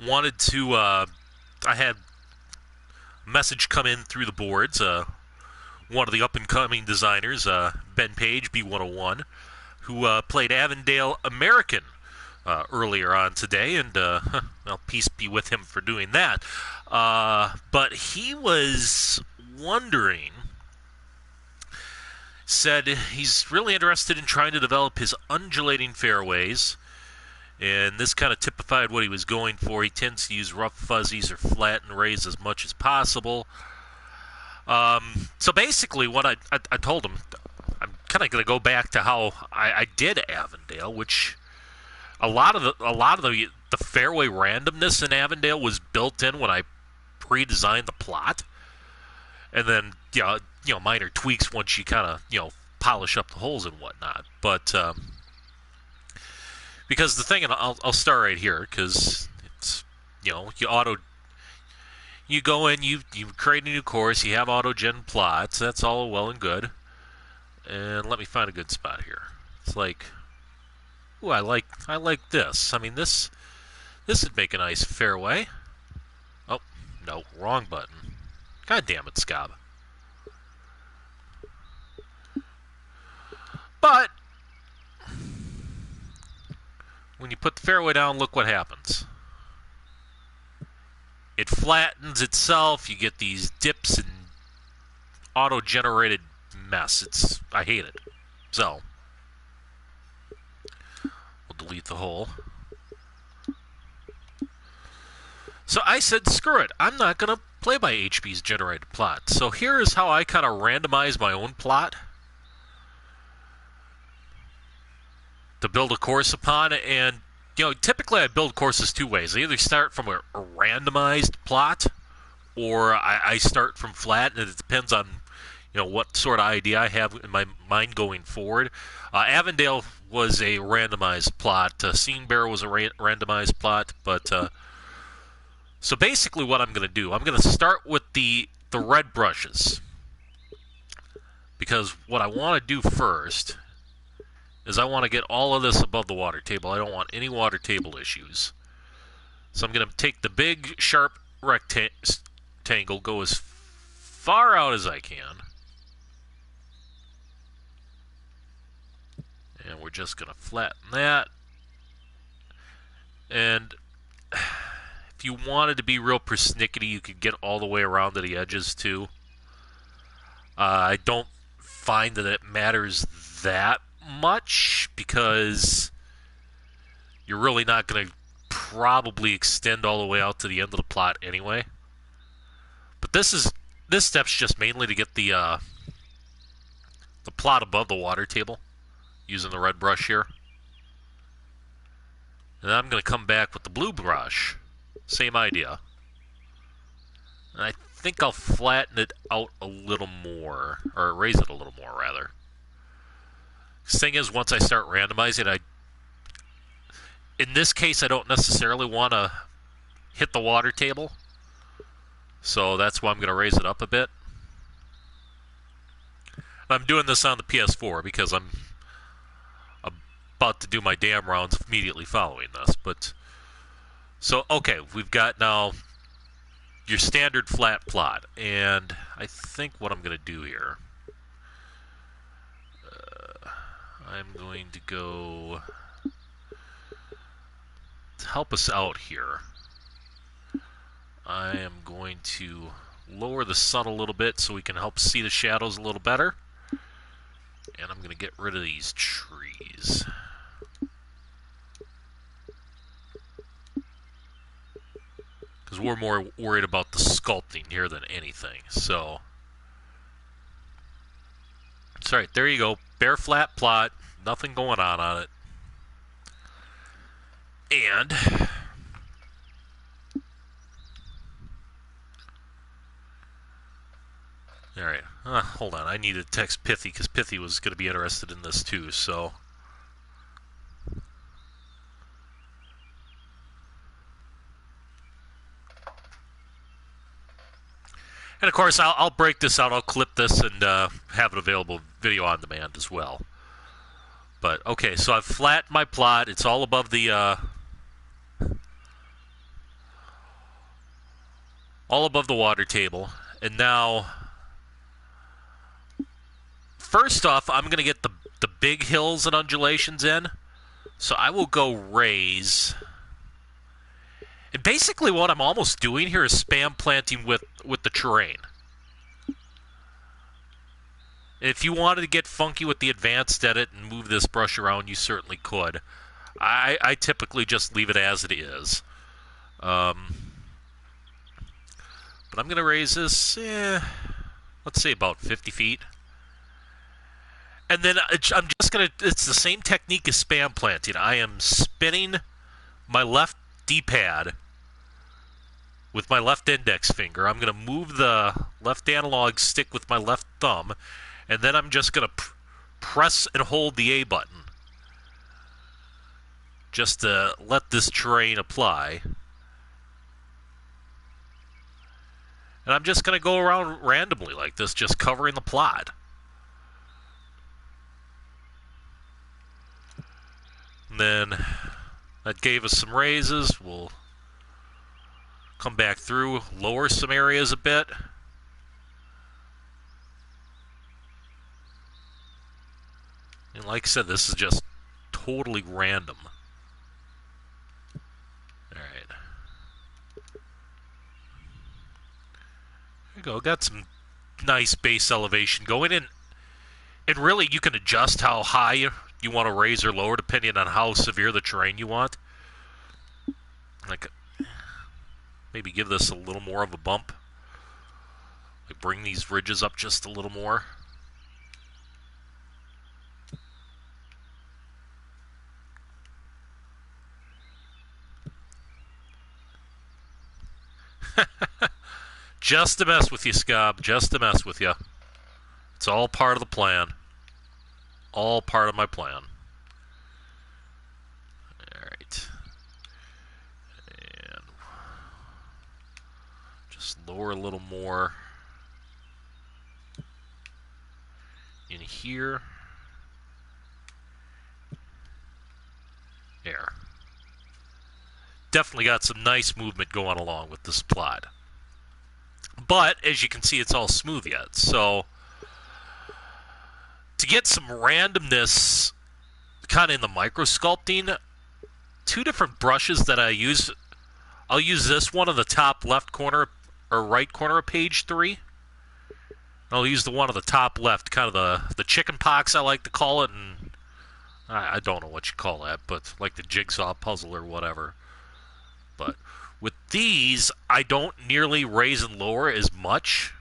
wanted to. I had a message come in through the boards. One of the up and coming designers, Ben Page, B101, who played Avondale American earlier on today, and well, peace be with him for doing that. But he was wondering, said he's really interested in trying to develop his undulating fairways, and this kind of typified what he was going for. He tends to use rough fuzzies or flatten rays as much as possible. So basically, what I told him, I'm kind of going to go back to how I did Avondale, which a lot of the fairway randomness in Avondale was built in when I pre-designed the plot, and then minor tweaks once you kind of polish up the holes and whatnot. But because the thing, and I'll start right here because it's you go in, you create a new course, you have auto-gen plots, that's all well and good. And let me find a good spot here. It's like, ooh, I like this. I mean, this would make a nice fairway. Oh, no, wrong button. God damn it, Scob. But when you put the fairway down, look what happens. It flattens itself. You get these dips and auto-generated mess. I hate it. So we'll delete the hole. So I said, screw it. I'm not going to play by HB's generated plot. So here is how I kind of randomize my own plot to build a course upon. And typically I build courses two ways. I either start from a randomized plot, or I start from flat, and it depends on what sort of idea I have in my mind going forward. Avondale was a randomized plot. Scene Bear was a randomized plot. But so basically what I'm going to do, I'm going to start with the red brushes, because what I want to do first is I want to get all of this above the water table. I don't want any water table issues. So I'm going to take the big, sharp rectangle, go as far out as I can. And we're just going to flatten that. And if you wanted to be real persnickety, you could get all the way around to the edges too. I don't find that it matters that much, because you're really not going to probably extend all the way out to the end of the plot anyway. But this step's just mainly to get the plot above the water table using the red brush here. And then I'm going to come back with the blue brush. Same idea. And I think I'll flatten it out a little more, or raise it a little more rather. The thing is, once I start randomizing, in this case, I don't necessarily want to hit the water table. So that's why I'm going to raise it up a bit. I'm doing this on the PS4 because I'm about to do my dam rounds immediately following this. But so, okay, we've got now your standard flat plot. And I think what I'm going to do here, I'm going to go to help us out here. I am going to lower the sun a little bit so we can help see the shadows a little better. And I'm going to get rid of these trees. Because we're more worried about the sculpting here than anything. So, it's alright, there you go. Bare flat plot. Nothing going on it. And alright, hold on. I need to text Pithy because Pithy was going to be interested in this too. So and of course, I'll break this out. I'll clip this and have it available video on demand as well. But okay, so I've flattened my plot. It's all above the all above the water table. And now, first off, I'm going to get the big hills and undulations in. So I will go raise. And basically what I'm almost doing here is spam planting with the terrain. If you wanted to get funky with the advanced edit and move this brush around, you certainly could. I typically just leave it as it is. But I'm going to raise this, let's say about 50 feet. And then I'm just going to, it's the same technique as spam planting. I am spinning my left D-pad with my left index finger. I'm going to move the left analog stick with my left thumb, and then I'm just going to press and hold the A button just to let this terrain apply. And I'm just going to go around randomly like this, just covering the plot. And then that gave us some raises. We'll come back through, lower some areas a bit. And like I said, this is just totally random. Alright. There you go. Got some nice base elevation going in. And really, you can adjust how high you want to raise or lower depending on how severe the terrain you want. Like, maybe give this a little more of a bump. Like, bring these ridges up just a little more. Just to mess with you, Scob. Just to mess with you. It's all part of the plan. All part of my plan. Alright. And just lower a little more in here. There. Definitely got some nice movement going along with this plot. But, as you can see, it's all smooth yet. So, to get some randomness kind of in the microsculpting, two different brushes that I use. I'll use this one in the top left corner or right corner of page 3. I'll use the one on the top left, kind of the chicken pox I like to call it, and I don't know what you call that, but like the jigsaw puzzle or whatever. But with these, I don't nearly raise and lower as much.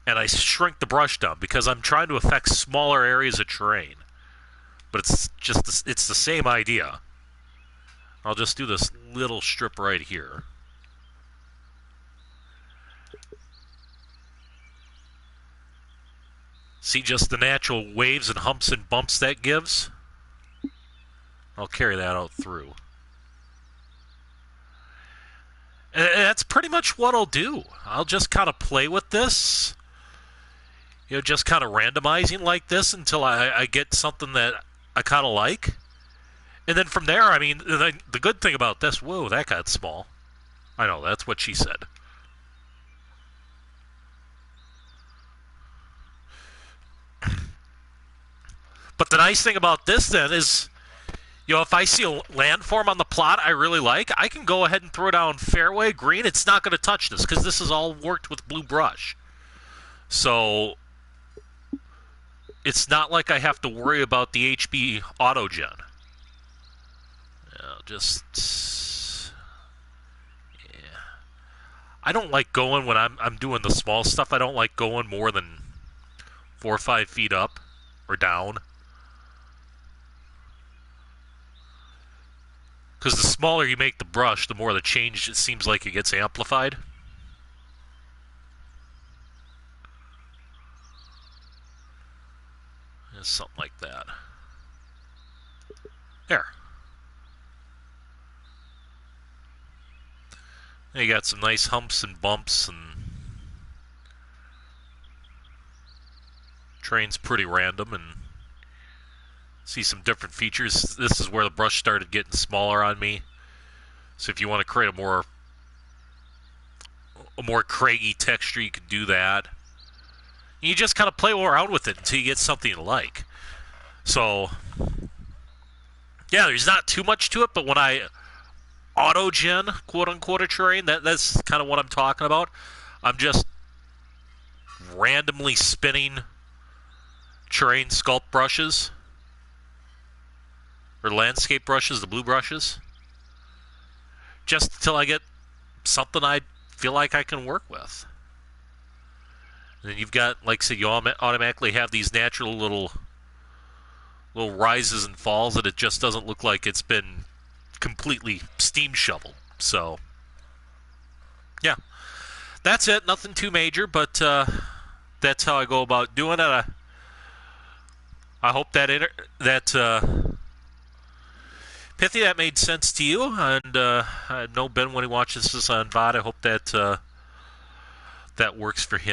And I shrink the brush down because I'm trying to affect smaller areas of terrain. But it's the same idea. I'll just do this little strip right here. See just the natural waves and humps and bumps that gives? I'll carry that out through. And that's pretty much what I'll do. I'll just kind of play with this. You know, just kind of randomizing like this until I get something that I kind of like. And then from there, I mean, the good thing about this, whoa, that got small. I know, that's what she said. But the nice thing about this then is, you know, if I see a landform on the plot I really like, I can go ahead and throw down fairway green. It's not going to touch this because this is all worked with blue brush. So it's not like I have to worry about the HB autogen. Yeah. I don't like going when I'm doing the small stuff. I don't like going more than 4 or 5 feet up or down. Because the smaller you make the brush, the more the change, it seems like it gets amplified. Just something like that. There. You got some nice humps and bumps, and terrain's pretty random, and see some different features. This is where the brush started getting smaller on me. So if you want to create a more craggy texture, you can do that. You just kind of play around with it until you get something you like. So, yeah, there's not too much to it, but when I auto-gen, quote-unquote, a terrain, that's kind of what I'm talking about. I'm just randomly spinning terrain sculpt brushes, or landscape brushes, the blue brushes, just until I get something I feel like I can work with. And then you've got, like I said, you automatically have these natural little rises and falls that it just doesn't look like it's been completely steam shoveled. So, yeah, that's it. Nothing too major, but that's how I go about doing it. I hope that Pithy, that made sense to you. And I know Ben, when he watches this on VOD, I hope that that works for him.